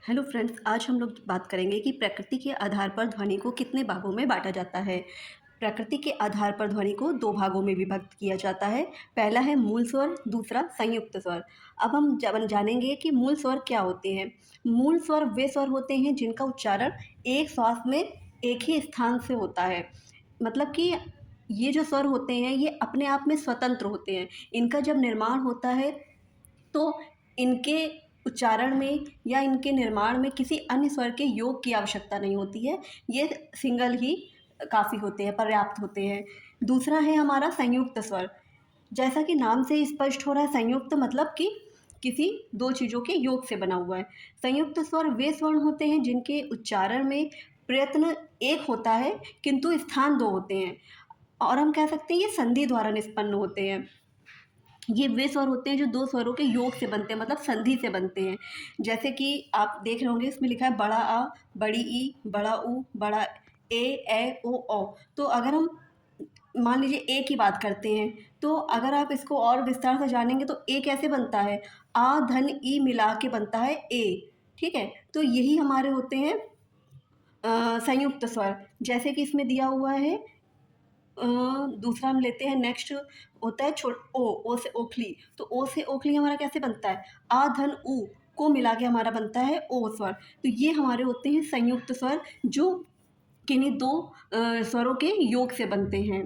Hello friends, आज हम लोग बात करेंगे कि प्रकृति के आधार पर ध्वनि को कितने भागों में बांटा जाता है। प्रकृति के आधार पर ध्वनि को दो भागों में विभक्त किया जाता है। पहला है मूल स्वर, दूसरा संयुक्त स्वर। अब हम जब जानेंगे कि मूल स्वर क्या होते हैं। मूल स्वर वे स्वर होते हैं जिनका उच्चारण एक श्वास में एक ही स्थान से होता है। मतलब कि ये जो स्वर होते हैं ये अपने आप में स्वतंत्र होते हैं। इनका जब निर्माण होता है तो इनके उच्चारण में या इनके निर्माण में किसी अन्य स्वर के योग की आवश्यकता नहीं होती है। ये सिंगल ही काफ़ी होते हैं, पर्याप्त होते हैं। दूसरा है हमारा संयुक्त स्वर। जैसा कि नाम से ही स्पष्ट हो रहा है, संयुक्त मतलब कि किसी दो चीज़ों के योग से बना हुआ है। संयुक्त स्वर वे स्वर होते हैं जिनके उच्चारण में प्रयत्न एक होता है किंतु स्थान दो होते हैं, और हम कह सकते हैं ये संधि द्वारा निष्पन्न होते हैं। ये वे स्वर होते हैं जो दो स्वरों के योग से बनते हैं, मतलब संधि से बनते हैं। जैसे कि आप देख रहे होंगे, इसमें लिखा है बड़ा आ, बड़ी ई, बड़ा ऊ, बड़ा ए ओ औ। तो अगर हम मान लीजिए ए की बात करते हैं, तो अगर आप इसको और विस्तार से जानेंगे तो ए कैसे बनता है, आ धन ई मिला के बनता है ए। ठीक है, तो यही हमारे होते हैं संयुक्त स्वर। जैसे कि इसमें दिया हुआ है, दूसरा हम लेते हैं, नेक्स्ट होता है ओ से ओखली। तो ओ से ओखली हमारा कैसे बनता है, आ धन ऊ को मिला के हमारा बनता है ओ स्वर। तो ये हमारे होते हैं संयुक्त स्वर जो किन्हीं दो स्वरों के योग से बनते हैं।